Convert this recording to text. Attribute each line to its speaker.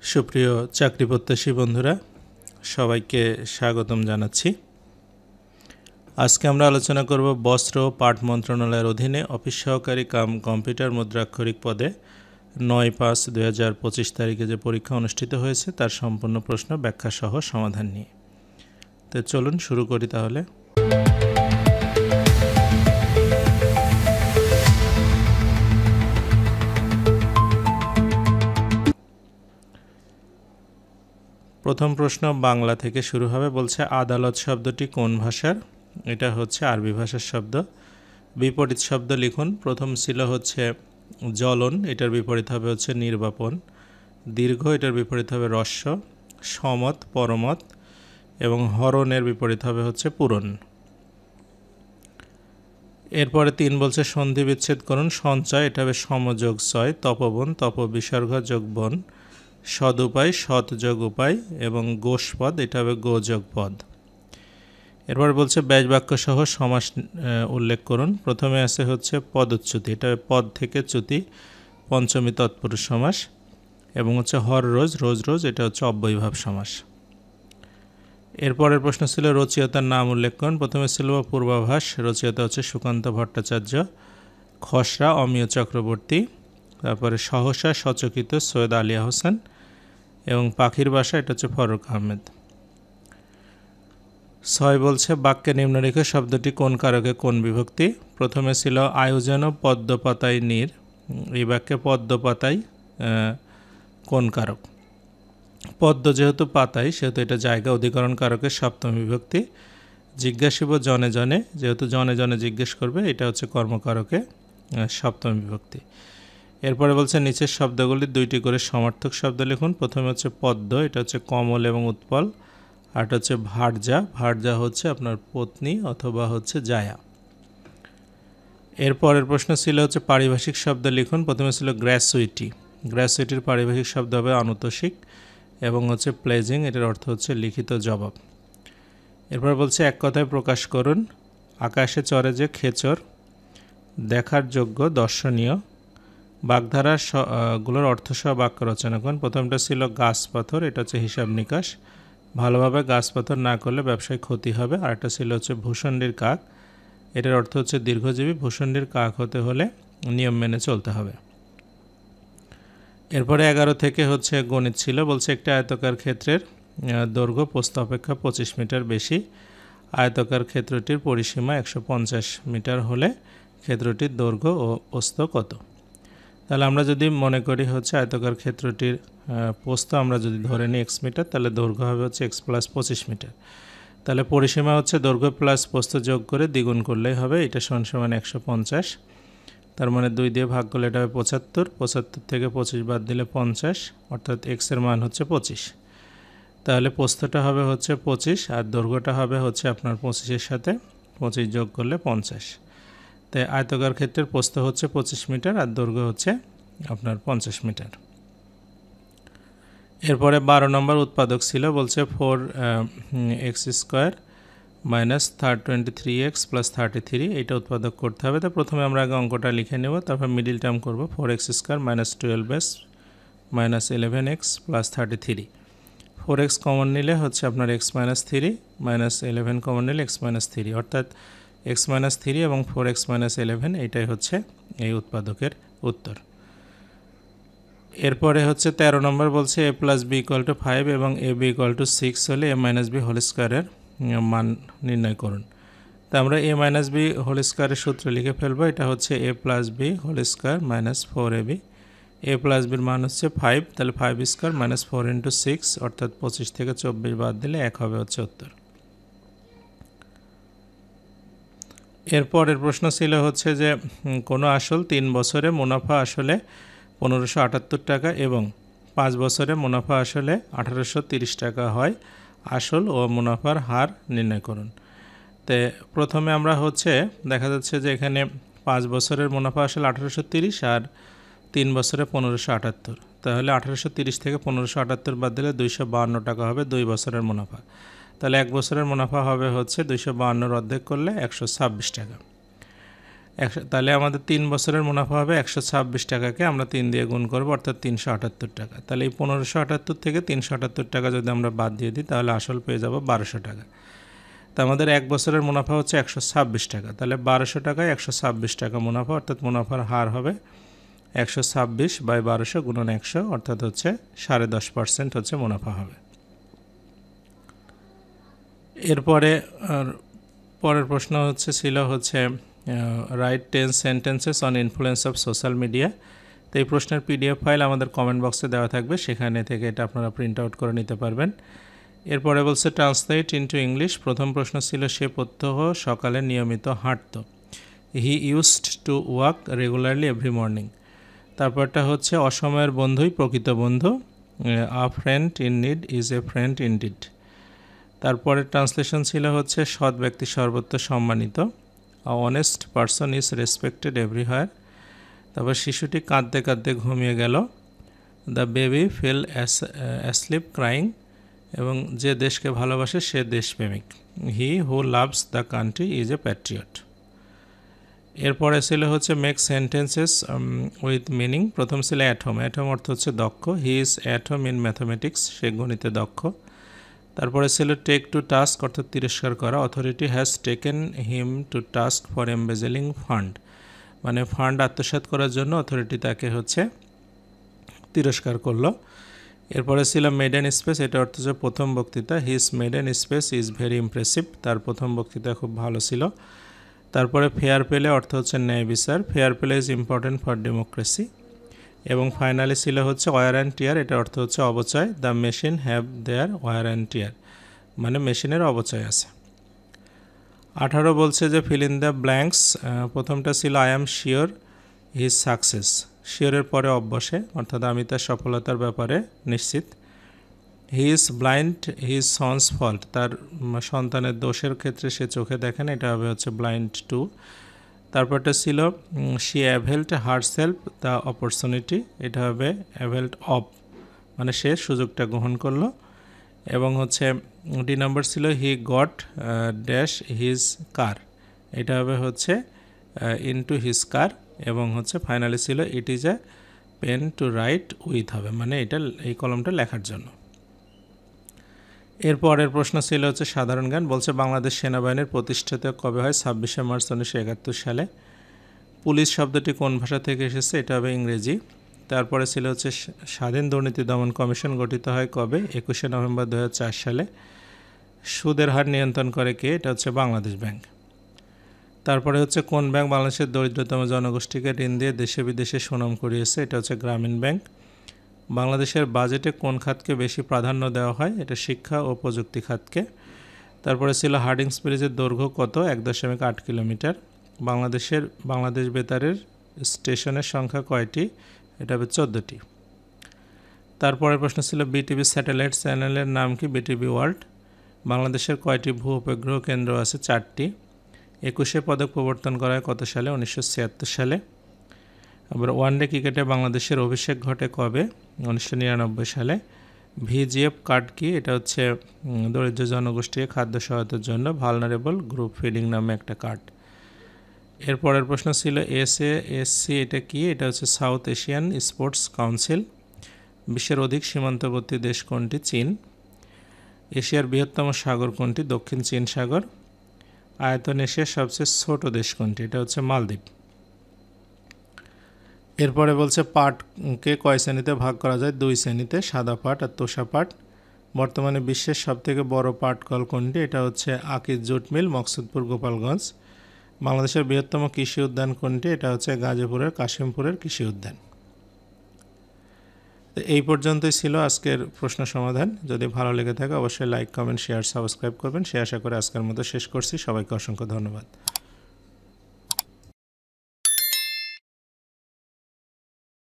Speaker 1: সুপ্রিয় চাকরি প্রত্যাশী বন্ধুরা, সবাইকে স্বাগতম জানাচ্ছি। আজকে আমরা আলোচনা করব বস্ত্র ও পাট মন্ত্রণালয়ের অধীনে অফিস সহকারী কাম কম্পিউটার মুদ্রাক্ষরিক পদে ৯/৫/২০২৫ তারিখে যে পরীক্ষা অনুষ্ঠিত হয়েছে তার সম্পূর্ণ প্রশ্ন ব্যাখ্যা সহ সমাধান নিয়ে। তো চলুন শুরু করি তাহলে। প্রথম প্রশ্ন বাংলা থেকে শুরু হবে। বলছে আদালত শব্দটি কোন ভাষার? এটা হচ্ছে আরবি ভাষার শব্দ। বিপরীত শব্দ লিখুন। প্রথম ছিল হচ্ছে জ্বলন, এটার বিপরীত হবে হচ্ছে নির্বাপন। দীর্ঘ, এটার বিপরীত হবে হ্রস্ব। সমত, পরমত এবং হরণের বিপরীত হবে হচ্ছে পূরণ। এরপরে ৩ বলছে সন্ধি বিচ্ছেদ করুন। সঞ্চয়, এটা হবে সমযোগ ছয়। তপবন, তপ বিসর্গ যোগ বন। সদুপায়, সৎ যোগ উপায় এবং গোষ্পদ, এটা হবে গোযোগ পদ। এরপর বলছে ব্যাস বাক্য সহ সমাস উল্লেখ করুন। প্রথমে আছে হচ্ছে পদচ্যুতি, এটা পদ থেকে চ্যুতি, পঞ্চমী তৎপুরুষ সমাস এবং হচ্ছে হর রোজ, রোজ রোজ, এটা হচ্ছে অব্যয়ীভাব সমাস। এরপরের প্রশ্ন ছিল রচয়িতার নাম উল্লেখ করুন। প্রথমে ছিল পূর্বাভাস, রচয়িতা হচ্ছে সুকান্ত ভট্টাচার্য। খসড়া অমিয় চক্রবর্তী। তারপরে সহসা সচকিত সৈয়দ আলিয়া হোসেন এবং পাখির বাসা, এটা হচ্ছে ফরুক আহমেদ। ৬ বলছে বাক্যে নিম্নলিখিত শব্দটি কোন কারকে কোন বিভক্তি? প্রথমে ছিল আয়োজন পদ্মপাতায় নীর, এই বাক্যে পদ্মপাতায় কোন কারক? পদ্ম যেহেতু পাতায় সেহেতু এটা জায়গা অধিকরণ কারকের সপ্তম বিভক্তি। জিজ্ঞাসিব জনে জনে, যেহেতু জনে জনে জিজ্ঞেস করবে, এটা হচ্ছে কর্মকারকে সপ্তম বিভক্তি। এরপরে বলছে নিচের শব্দগুলি 2টি করে সমার্থক শব্দ লিখুন। প্রথমে হচ্ছে পদ্ম, এটা হচ্ছে কমল এবং উৎপল। আর এটা হচ্ছে ভার্যা, ভার্যা হচ্ছে আপনার পত্নী অথবা হচ্ছে জায়া। এরপরের প্রশ্ন ছিল হচ্ছে পারিভাষিক শব্দ লিখুন। প্রথমে ছিল গ্র্যাচুইটি, গ্র্যাচুইটির পারিভাষিক শব্দ হবে অনতোষিক এবং হচ্ছে প্লেজিং, এটার অর্থ হচ্ছে লিখিত জবাব। এরপর বলছে এক কথায় প্রকাশ করুন। আকাশে চড়ে যে খেচর, দেখার যোগ্য, দর্শনীয়। বাগধারা গুলোর অর্থসহ বাক্য রচনা করুন। প্রথমটা ছিল গাছ পাথর, এটা হচ্ছে হিসাব নিকাশ, ভালোভাবে গাছ পাথর না করলে ব্যবসায় ক্ষতি হবে। আর একটা ছিল হচ্ছে ভূষণ্ডির কাক, এটার অর্থ হচ্ছে দীর্ঘজীবী। ভূষণ্ডির কাক হতে হলে নিয়ম মেনে চলতে হবে। এরপরে 11 থেকে হচ্ছে গণিত ছিল। বলছে একটি আয়তকার ক্ষেত্রের দৈর্ঘ্য প্রস্থ অপেক্ষা 25 মিটার বেশি। আয়তকার ক্ষেত্রটির পরিসীমা 150 মিটার হলে ক্ষেত্রটির দৈর্ঘ্য ও প্রস্থ কত? তাহলে আমরা যদি মনে করি হচ্ছে আয়তকার ক্ষেত্রটির প্রস্থ আমরা যদি ধরে নিই x মিটার, তাহলে দৈর্ঘ্য হবে হচ্ছে x + 25 মিটার। তাহলে পরিসীমা হচ্ছে দৈর্ঘ্য প্লাস প্রস্থ যোগ করে দ্বিগুণ করলেই হবে, এটা সমান 150। তার মানে 2 দিয়ে ভাগ করলে এটা হবে 75। 75 থেকে 25 বাদ দিলে 50, অর্থাৎ x এর মান হচ্ছে 25। তাহলে প্রস্থটা হবে হচ্ছে 25 আর দৈর্ঘ্যটা হবে হচ্ছে আপনার 25-এর সাথে 25 যোগ করলে 50। তাই আয়তকার ক্ষেত্রের প্রস্থ হচ্ছে 25 মিটার আর দৈর্ঘ্য হচ্ছে আপনার 50 মিটার। এরপরে 12 নম্বর উৎপাদক ছিল। বলছে 4x² - 23x + 33, এটা উৎপাদক করতে হবে। তো প্রথমে আমরা আগে অঙ্কটা লিখে নেব, তারপর মিডিল টার্ম করব। 4x² - 12x - 11x + 33। 4x common নিলে হচ্ছে আপনার x - 3 - 11 কমন নিলে x - 3, অর্থাৎ x - 3 এবং 4x - 11, এটাই হচ্ছে এই উৎপাদকের উত্তর। এরপরে হচ্ছে 13 নম্বর বলছে a + b = 5 এবং ab = 6 হলে a - b হোল স্কয়ারের মান নির্ণয় করুন। তো আমরা a - b হোল স্কয়ারের সূত্র লিখে ফেলবো। এটা হচ্ছে a + b whole square - 4ab। a + b এর মান হচ্ছে 5, তাহলে 5² - 4 × 6, অর্থাৎ 25 থেকে 24 বাদ দিলে 1 হবে হচ্ছে উত্তর। এরপরের প্রশ্ন ছিল হচ্ছে যে কোনো আসল 3 বছরে মুনাফা আসলে 1578 টাকা এবং 5 বছরে মুনাফা আসলে 1830 টাকা হয়, আসল ও মুনাফার হার নির্ণয় করুন। তো প্রথমে আমরা হচ্ছে দেখা যাচ্ছে যে এখানে 5 বছরের মুনাফা আসলে 1830 আর 3 বছরে 1578, তাহলে 1830 থেকে 1578 বাদ দিলে 252 টাকা হবে 2 বছরের মুনাফা। তাহলে 1 বছরের মুনাফা হবে হচ্ছে 252 অর্ধেক করলে 126 টাকা। তাহলে আমাদের 3 বছরের মুনাফা হবে 126 টাকাকে আমরা 3 দিয়ে গুণ করব, অর্থাৎ 378 টাকা। তাহলে এই 1578 থেকে 378 টাকা যদি আমরা বাদ দিয়ে দিই তাহলে আসল পেয়ে যাব 1200 টাকা। তা আমাদের 1 বছরের মুনাফা হচ্ছে 126 টাকা। তাহলে 1200 টাকায় 126 টাকা মুনাফা, অর্থাৎ মুনাফার হার হবে 126/1200 গুণন 100, অর্থাৎ হচ্ছে 10.5% হচ্ছে মুনাফা হবে। এরপরে পরের প্রশ্ন ছিল right 10 sentences on influence of social media. তো এই প্রশ্নের পিডিএফ ফাইল আমাদের কমেন্ট বক্সে দেওয়া থাকবে, সেখানে থেকে এটা আপনারা প্রিন্ট আউট করে নিতে পারবেন। এরপরে বলছে ট্রান্সলেট ইনটু ইংলিশ। প্রথম প্রশ্ন ছিল সে প্রত্যহ সকালে নিয়মিত হাঁটত। He used to walk regularly every morning. তারপরটা হচ্ছে অসময়ের বন্ধুই প্রকৃত বন্ধু। A friend in need is a friend indeed. তারপরে ট্রান্সলেশন ছিল সৎ ব্যক্তি সর্বত্র সম্মানিত। A honest person is respected everywhere. তারপর শিশুটি কাঁদতে কাঁদতে ঘুমিয়ে গেল। The baby fell asleep crying. এবং যে দেশকে ভালোবাসে সে দেশপ্রেমিক। He who loves the country is a patriot. এরপরে ছিল মেক সেন্টেন্সেস উইথ মিনিং। প্রথম ছিল অ্যাট হোম। অ্যাট হোম অর্থ দক্ষ। He is at home in mathematics, সে গণিতে দক্ষ। তারপরে ছিল টেক টু টাস্ক অর্থাৎ তিরস্কার করা। Authority has taken him to task for embezzling fund, মানে ফান্ড আত্মসাৎ করার জন্য অথরিটি তাকে তিরস্কার করলো। এরপরে ছিল মেডেন স্পেস, এটা অর্থ প্রথম বক্তৃতা। His maiden space is very impressive, তার প্রথম বক্তৃতা খুব ভালো ছিল। তারপরে ফেয়ার প্লে অর্থ ন্যায় বিচার। Fair play is important for democracy. এবং ফাইনালি ছিল ওয়ার অ্যান্ড টিয়ার, এটা অর্থ অবচয়। The machine have their wear and tear, মানে মেশিনের অবচয় আছে। 18 বলছে ফিল ইন দ্য ব্ল্যাঙ্কস। প্রথমটা ছিল I am sure his success. শিওরের পরে অফ বসে, অর্থাৎ আমি তার সফলতার ব্যাপারে নিশ্চিত। He is blind his son's fault, তার সন্তানের দোষের ক্ষেত্রে সে চোখে দেখেন, এটা হবে ব্লাইন্ড টু। তারপরটা ছিল she availed herself the opportunity, এটা হবে অ্যাভেলড অফ, মানে সে সুযোগটা গ্রহণ করলো। এবং ডি নাম্বার ছিল he got dash his car, এটা হবে ইনটু হিজ কার। এবং ফাইনালি ছিল it is a pen to write with, হবে মানে এটা এই কলমটা লেখার জন্য। এরপরের প্রশ্ন ছিল সাধারণ জ্ঞান। বলছে বাংলাদেশ সেনাবাহিনীর প্রতিষ্ঠাতা কবে হয়? 26শে মার্চ 1971 সালে। পুলিশ শব্দটি কোন ভাষা থেকে এসেছে? এটা হবে ইংরেজি। তারপরে ছিল স্বাধীন দুর্নীতি দমন কমিশন গঠিত হয় কবে? 21শে নভেম্বর 2004 সালে। সুদের হার নিয়ন্ত্রণ করে কে? এটা বাংলাদেশ ব্যাংক। তারপরে কোন ব্যাংক বাংলাদেশের দরিদ্রতম জনগোষ্ঠীকে ঋণ দিয়ে দেশে বিদেশে সুনাম কুড়িয়েছে? এটা গ্রামীণ ব্যাংক। বাংলাদেশের বাজেটে কোন খাতকে বেশি প্রাধান্য দেওয়া হয়? এটা শিক্ষা ও প্রযুক্তি খাতকে। তারপরে ছিল হার্ডিংস ব্রিজের দৈর্ঘ্য কত? 1.8 কিলোমিটার। বাংলাদেশ বেতারের স্টেশনের সংখ্যা কয়টি? এটা হবে 14টি। তারপরের প্রশ্ন ছিল বিটিভি স্যাটেলাইট চ্যানেলের নাম কি? BTV world. বাংলাদেশের কয়টি ভূ উপগ্রহ কেন্দ্র আছে? 4টি। 21শে পদক প্রবর্তন করা হয় কত সালে? 1976 সালে। আবার ওয়ানডে ক্রিকেটে বাংলাদেশের অভিষেক ঘটে কবে? 1999 সালে। ভিজিএফ কার্ড কি? এটা দরিদ্র জনগোষ্ঠীকে খাদ্য সহায়তার জন্য ভালনারেবল গ্রুপ ফিডিং নামে একটা কার্ড। এরপরের প্রশ্ন ছিল এসএএসসি এটা কি? এটা সাউথ এশিয়ান স্পোর্টস কাউন্সিল। বিশ্বের অধিক সীমান্তবর্তী দেশ কোনটি? চীন। এশিয়ার বৃহত্তম সাগর কোনটি? দক্ষিণ চীন সাগর। আয়তন এশিয়ার সবচেয়ে ছোট দেশ কোনটি? এটা মালদ্বীপ। এরপরে বলছে পাটকে কয় শ্রেণীতে ভাগ করা যায়? 2 শ্রেণীতে, সাদা পাট আর তোষা পাট। বর্তমানে বিশ্বের সবথেকে বড় পাট কল কোনটি? এটা আকিজ জুট মিল, মকসুদপুর, গোপালগঞ্জ। বাংলাদেশের বৃহত্তম কৃষি উদ্যান কোনটি? এটা গাজীপুরের কাশিমপুরের কৃষি উদ্যান। তো এই পর্যন্তই ছিল আজকের প্রশ্ন সমাধান। যদি ভালো লেগে থাকে অবশ্যই লাইক, কমেন্ট, শেয়ার, সাবস্ক্রাইব করবেন। সে আশা করে আজকের মতো শেষ করছি। সবাইকে অসংখ্য ধন্যবাদ।